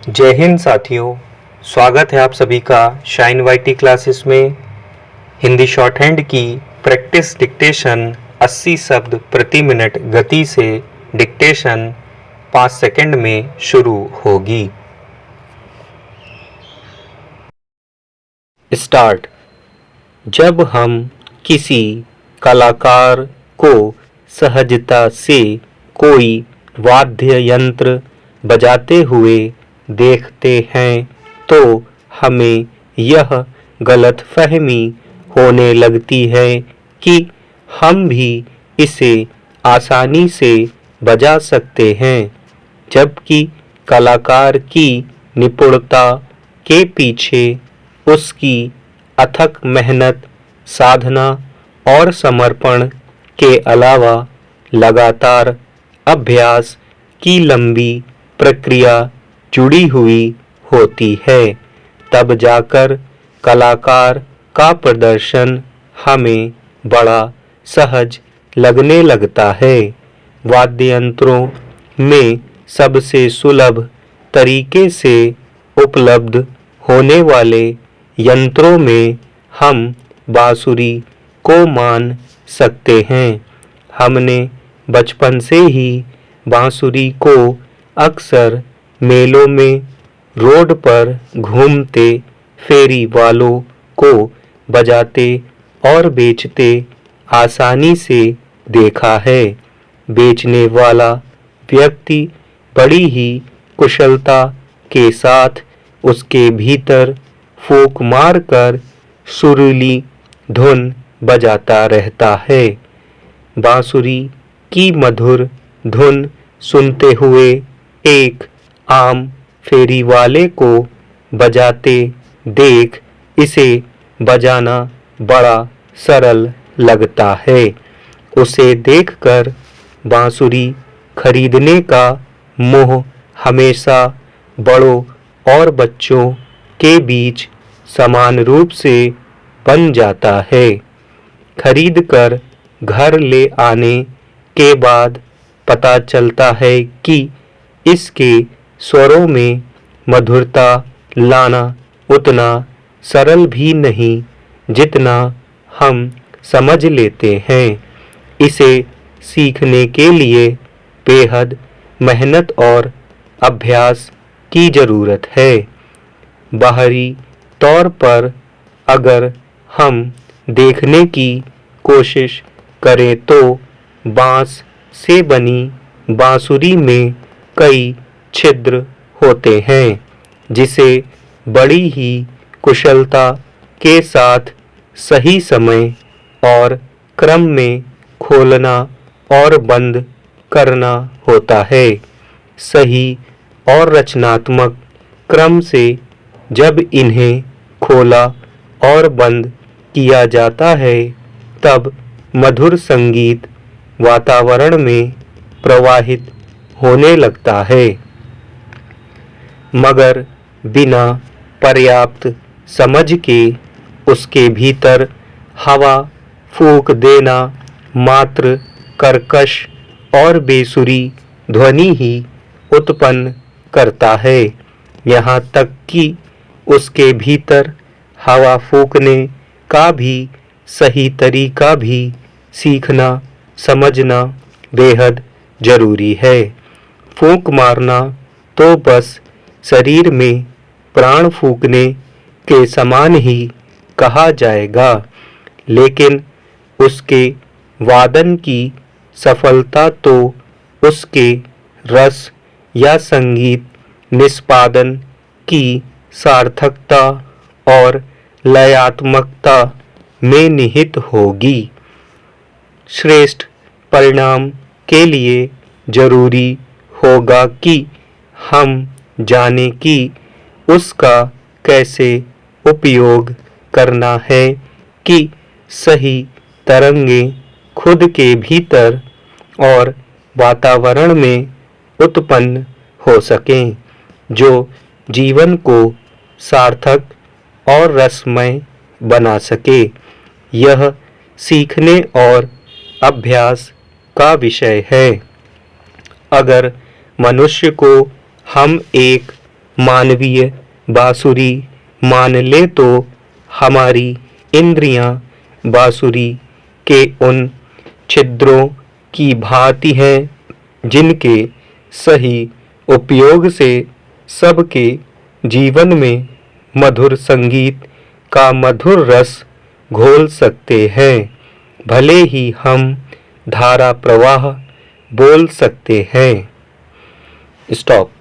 जय हिंद साथियों, स्वागत है आप सभी का शाइन वाईटी क्लासेस में। हिंदी शॉर्ट हैंड की प्रैक्टिस डिक्टेशन 80 शब्द प्रति मिनट गति से डिक्टेशन 5 सेकंड में शुरू होगी। स्टार्ट। जब हम किसी कलाकार को सहजता से कोई वाद्य यंत्र बजाते हुए देखते हैं तो हमें यह गलतफहमी होने लगती है कि हम भी इसे आसानी से बजा सकते हैं, जबकि कलाकार की निपुणता के पीछे उसकी अथक मेहनत, साधना और समर्पण के अलावा लगातार अभ्यास की लंबी प्रक्रिया जुड़ी हुई होती है। तब जाकर कलाकार का प्रदर्शन हमें बड़ा सहज लगने लगता है। वाद्य यंत्रों में सबसे सुलभ तरीके से उपलब्ध होने वाले यंत्रों में हम बांसुरी को मान सकते हैं। हमने बचपन से ही बांसुरी को अक्सर मेलों में, रोड पर घूमते फेरी वालों को बजाते और बेचते आसानी से देखा है। बेचने वाला व्यक्ति बड़ी ही कुशलता के साथ उसके भीतर फूंक मारकर सुरीली धुन बजाता रहता है। बांसुरी की मधुर धुन सुनते हुए एक आम फेरी वाले को बजाते देख इसे बजाना बड़ा सरल लगता है। उसे देखकर बांसुरी खरीदने का मोह हमेशा बड़ों और बच्चों के बीच समान रूप से बन जाता है। खरीदकर घर ले आने के बाद पता चलता है कि इसके स्वरों में मधुरता लाना उतना सरल भी नहीं जितना हम समझ लेते हैं। इसे सीखने के लिए बेहद मेहनत और अभ्यास की ज़रूरत है। बाहरी तौर पर अगर हम देखने की कोशिश करें तो बांस से बनी बांसुरी में कई छिद्र होते हैं, जिसे बड़ी ही कुशलता के साथ सही समय और क्रम में खोलना और बंद करना होता है। सही और रचनात्मक क्रम से जब इन्हें खोला और बंद किया जाता है, तब मधुर संगीत वातावरण में प्रवाहित होने लगता है। मगर बिना पर्याप्त समझ के उसके भीतर हवा फूंक देना मात्र कर्कश और बेसुरी ध्वनि ही उत्पन्न करता है। यहाँ तक कि उसके भीतर हवा फूंकने का भी सही तरीका भी सीखना समझना बेहद जरूरी है। फूंक मारना तो बस शरीर में प्राण फूंकने के समान ही कहा जाएगा, लेकिन उसके वादन की सफलता तो उसके रस या संगीत निष्पादन की सार्थकता और लयात्मकता में निहित होगी। श्रेष्ठ परिणाम के लिए जरूरी होगा कि हम जाने कि उसका कैसे उपयोग करना है कि सही तरंगें खुद के भीतर और वातावरण में उत्पन्न हो सकें, जो जीवन को सार्थक और रसमय बना सके। यह सीखने और अभ्यास का विषय है। अगर मनुष्य को हम एक मानवीय बांसुरी मान ले तो हमारी इंद्रियां बांसुरी के उन छिद्रों की भांति हैं जिनके सही उपयोग से सबके जीवन में मधुर संगीत का मधुर रस घोल सकते हैं। भले ही हम धारा प्रवाह बोल सकते हैं। स्टॉप।